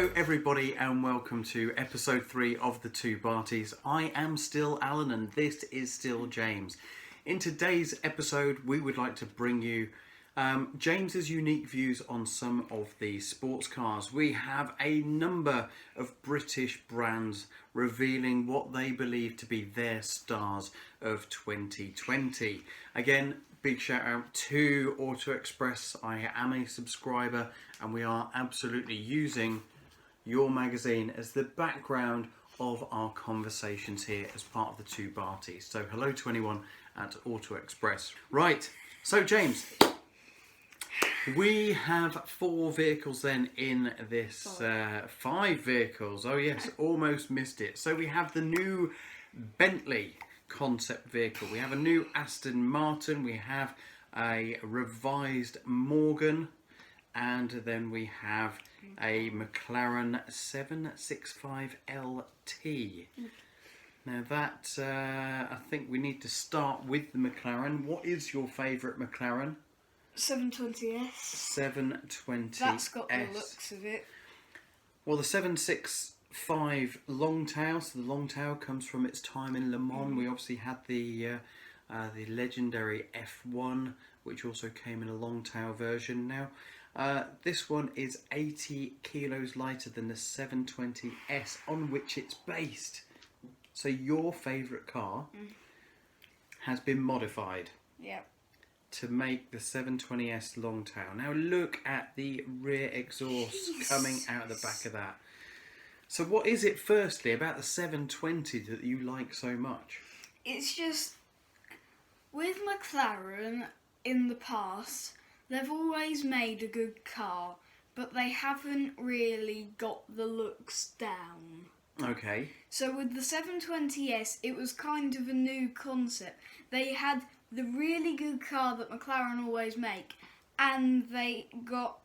Hello everybody and welcome to episode 3 of the two Bartys. I am still Alan and this is still James. In today's episode we would like to bring you James's unique views on some of the sports cars. We have a number of British brands revealing what they believe to be their stars of 2020. Again, big shout out to Auto Express. I am a subscriber and we are absolutely using your magazine as the background of our conversations here as part of the two Bartys. So hello to anyone at Auto Express. Right, so James, we have 4 vehicles then in this, 5 vehicles. Oh yes, almost missed it. So we have the new Bentley concept vehicle. We have a new Aston Martin. We have a revised Morgan. And then we have a McLaren 765 LT. Now that, I think we need to start with the McLaren. What is your favourite McLaren? 720S. 720S. That's got the looks of it. Well, the 765 Longtail, so the Longtail comes from its time in Le Mans. We obviously had the legendary F1, which also came in a Longtail version now. This one is 80 kilos lighter than the 720S on which it's based. So your favourite car has been modified to make the 720S Longtail. Now look at the rear exhaust coming out of the back of that. So what is it firstly about the 720 that you like so much? It's just, with McLaren in the past, they've always made a good car, but they haven't really got the looks down. Okay. So with the 720S, it was kind of a new concept. They had the really good car that McLaren always make, and they got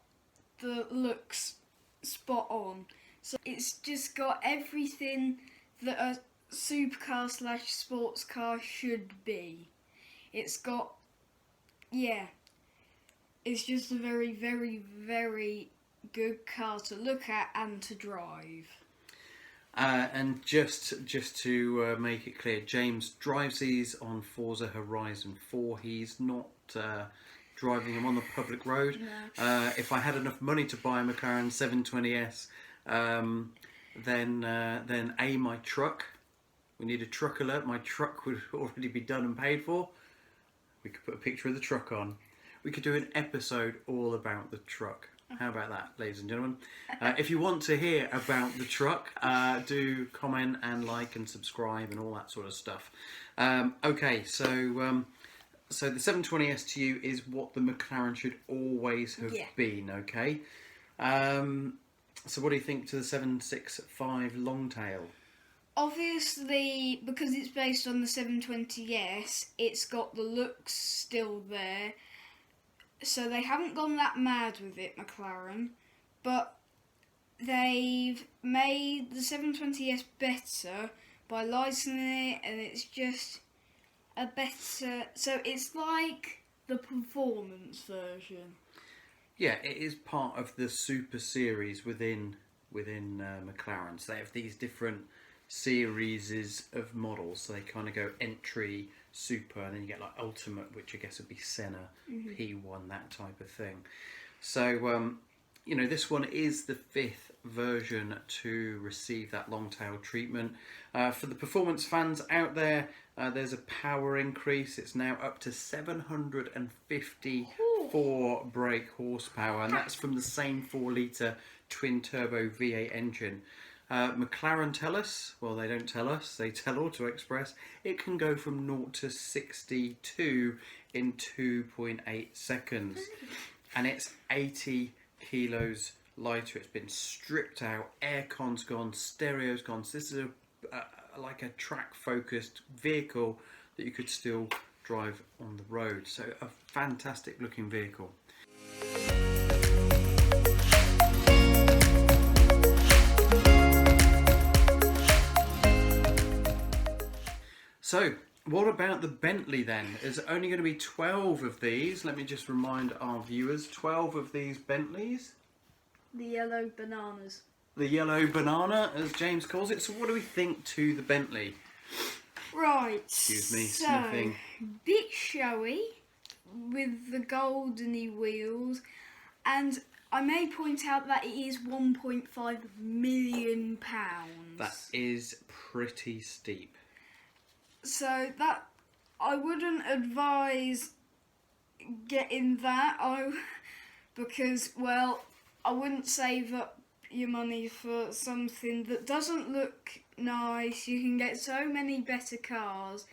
the looks spot on. So it's just got everything that a supercar / sports car should be. It's got, it's just a very, very, very good car to look at and to drive. And just to make it clear, James drives these on Forza Horizon 4. He's not driving them on the public road. No. If I had enough money to buy a McLaren 720S, then my truck. We need a truck alert. My truck would already be done and paid for. We could put a picture of the truck on. We could do an episode all about the truck. How about that, ladies and gentlemen? If you want to hear about the truck, do comment and like and subscribe and all that sort of stuff. Okay, so the 720S to you is what the McLaren should always have been, okay? So what do you think to the 765 Longtail? Obviously, because it's based on the 720S, it's got the looks still there. So they haven't gone that mad with it, McLaren, but they've made the 720S better by licensing it, and it's just a better... So it's like the performance version. Yeah, it is part of the Super Series within McLaren. So they have these different series of models. So they kind of go entry, super, and then you get like ultimate, which I guess would be Senna, P1, that type of thing. So this one is the 5th version to receive that Longtail treatment. For the performance fans out there, there's a power increase. It's now up to 754 brake horsepower, and that's from the same 4-litre twin turbo V8 engine. McLaren tell us, well they don't tell us, they tell Auto Express, it can go from 0 to 62 in 2.8 seconds. And it's 80 kilos lighter. It's been stripped out, aircon's gone, stereo's gone. So this is like a track focused vehicle that you could still drive on the road. So a fantastic looking vehicle. So, what about the Bentley then? There's only going to be 12 of these. Let me just remind our viewers, 12 of these Bentleys. The yellow bananas. the yellow banana, as James calls it. So what do we think to the Bentley? Right. Excuse me, so, sniffing. Bit showy with the goldeny wheels, and I may point out that it is £1.5 million. That is pretty steep. So that I wouldn't advise getting that. Because, well, I wouldn't save up your money for something that doesn't look nice. You can get so many better cars.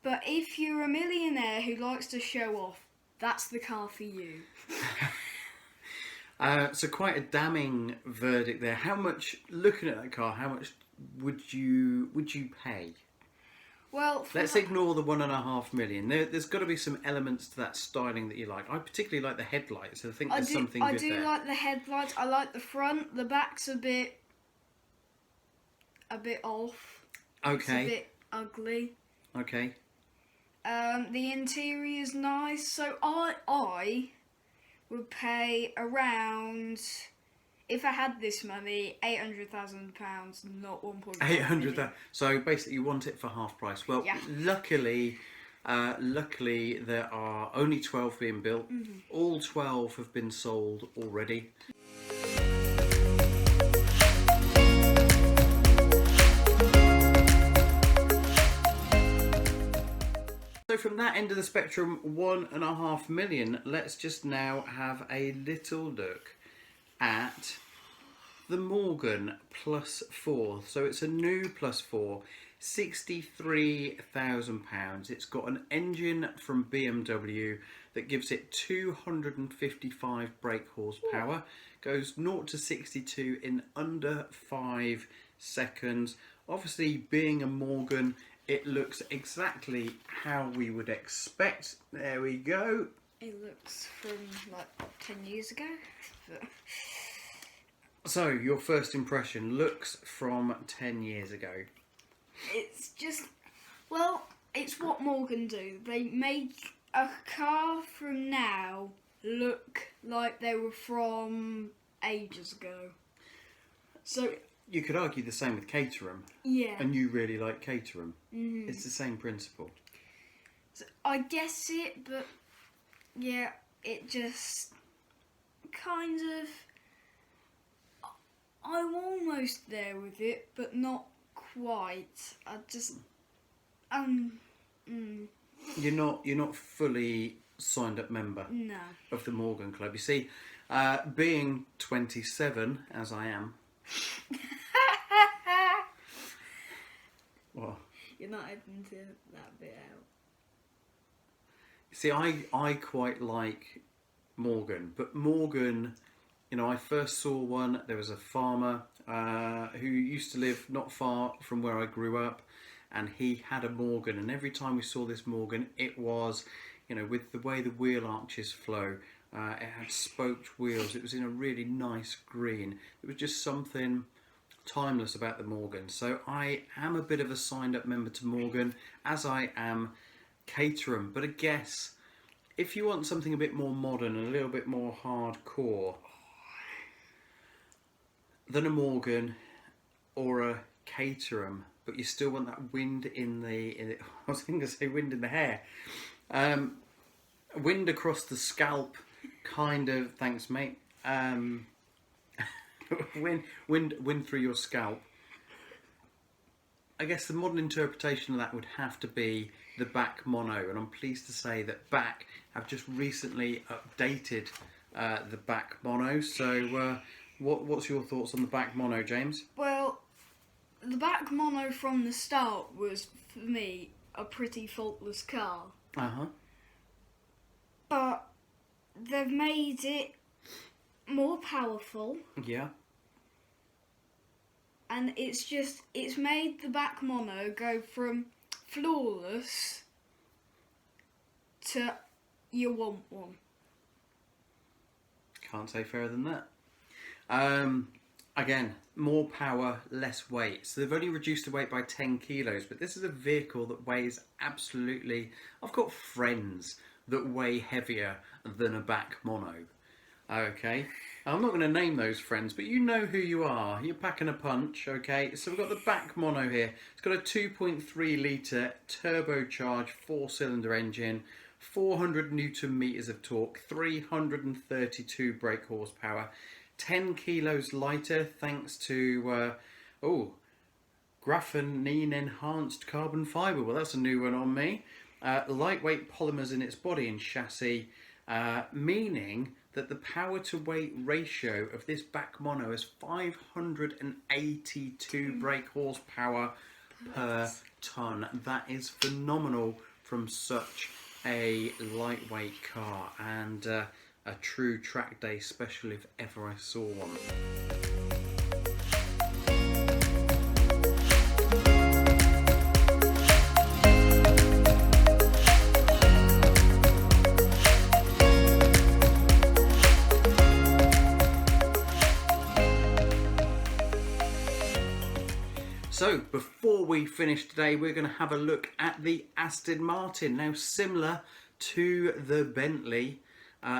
But if you're a millionaire who likes to show off, that's the car for you. So quite a damning verdict there. How much, looking at that car, how much would you pay? Well, Let's ignore the 1.5 million. There's got to be some elements to that styling that you like. I particularly like the headlights. I think there's something good there. I do like the headlights. I like the front. The back's a bit off. Okay. It's a bit ugly. Okay. The interior's nice. So I would pay around, if I had this money, £800,000, not 1.5 800,000. So basically, you want it for half price. Well, yeah. luckily there are only 12 being built. Mm-hmm. All 12 have been sold already. So from that end of the spectrum, 1.5 million. Let's just now have a little look at the Morgan Plus4. So it's a new Plus4, £63,000. It's got an engine from BMW that gives it 255 brake horsepower. Goes 0 to 62 in under 5 seconds. Obviously, being a Morgan, it looks exactly how we would expect. There we go. It looks from like 10 years ago. So, your first impression, looks from 10 years ago. It's just, well, it's what Morgan do. They make a car from now look like they were from ages ago. So You could argue the same with Caterham. yeah, And you really like Caterham. mm-hmm. It's the same principle. So I guess it, but yeah, it just kind of. I'm almost there with it, but not quite. I just You're not fully signed up member no. of the Morgan Club. You see, being 27 as I am. Well, You're not editing that bit out. see, I quite like Morgan, but Morgan, you know, I first saw one. There was a farmer who used to live not far from where I grew up, and he had a Morgan. And every time we saw this Morgan, it was, you know, with the way the wheel arches flow, it had spoked wheels. It was in a really nice green. It was just something timeless about the Morgan. So I am a bit of a signed up member to Morgan, as I am Caterham. But I guess if you want something a bit more modern and a little bit more hardcore than a Morgan or a Caterham, but you still want that wind in the I was going to say wind in the hair, wind across the scalp, kind of. Thanks, mate. Wind through your scalp. I guess the modern interpretation of that would have to be the Bac Mono, and I'm pleased to say that Bac have just recently updated the Bac Mono. So, what's your thoughts on the Bac Mono, James? Well, the Bac Mono from the start was, for me, a pretty faultless car. But they've made it more powerful. Yeah. And it's made the Bac Mono go from flawless to you want one. Can't say fairer than that. Again, more power, less weight. So they've only reduced the weight by 10 kilos, but this is a vehicle that weighs absolutely... I've got friends that weigh heavier than a Bac Mono. Okay. I'm not going to name those friends, but you know who you are. You're packing a punch, okay? So we've got the Bac Mono here. It's got a 2.3 litre turbocharged 4-cylinder engine, 400 newton meters of torque, 332 brake horsepower, 10 kilos lighter thanks to graphene enhanced carbon fibre. Well, that's a new one on me. Lightweight polymers in its body and chassis, meaning that the power to weight ratio of this Bac Mono is 582 brake horsepower per tonne. That is phenomenal from such a lightweight car, and a true track day special if ever I saw one. So, before we finish today, we're going to have a look at the Aston Martin. Now, similar to the Bentley,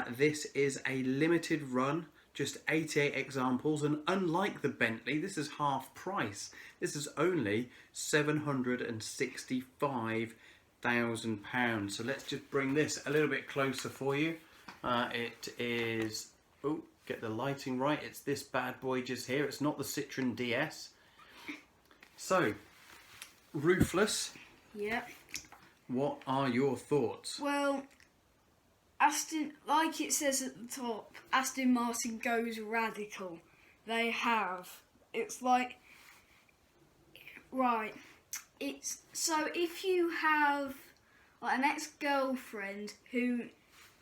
this is a limited run, just 88 examples, and unlike the Bentley, this is half price. This is only £765,000. So let's just bring this a little bit closer for you. It is, oh, get the lighting right, it's this bad boy just here. It's not the Citroen DS. So, roofless. Yep. What are your thoughts? Well, Aston, like it says at the top, Aston Martin goes radical. They have. It's like, right. It's so if you have like an ex-girlfriend who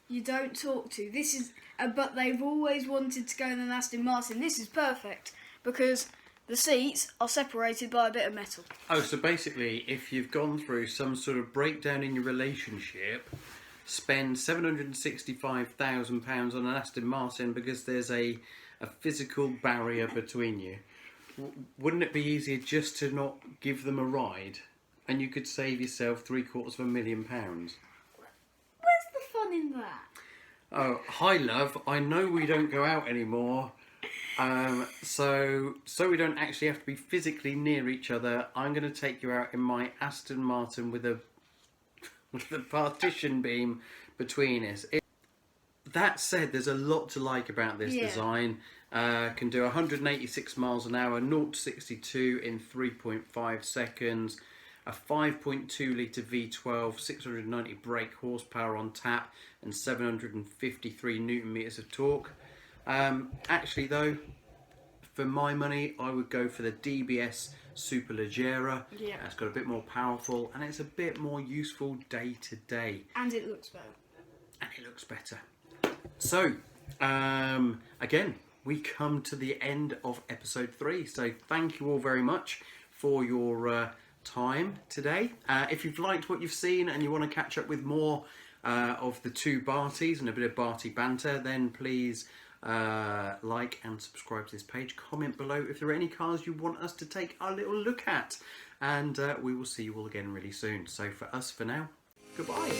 you don't talk to, this is. But they've always wanted to go in an Aston Martin. This is perfect because the seats are separated by a bit of metal. Oh, so basically, if you've gone through some sort of breakdown in your relationship, spend £765,000 on an Aston Martin because there's a physical barrier between you. Wouldn't it be easier just to not give them a ride, and you could save yourself £750,000? Where's the fun in that? Oh, hi love, I know we don't go out anymore. So we don't actually have to be physically near each other. I'm going to take you out in my Aston Martin with a partition beam between us. That said, there's a lot to like about this design. Can do 186 miles an hour, 0 to 62 in 3.5 seconds. A 5.2 litre V12, 690 brake horsepower on tap, and 753 newton meters of torque. Actually though, for my money, I would go for the DBS Superleggera. Yeah. It's got a bit more powerful and it's a bit more useful day to day. And it looks better. So, again, we come to the end of episode 3. So thank you all very much for your time today. If you've liked what you've seen and you want to catch up with more of the two Bartys and a bit of Barty banter, then please like and subscribe to this page. Comment below if there are any cars you want us to take a little look at, and we will see you all again really soon. So for us, for now, goodbye.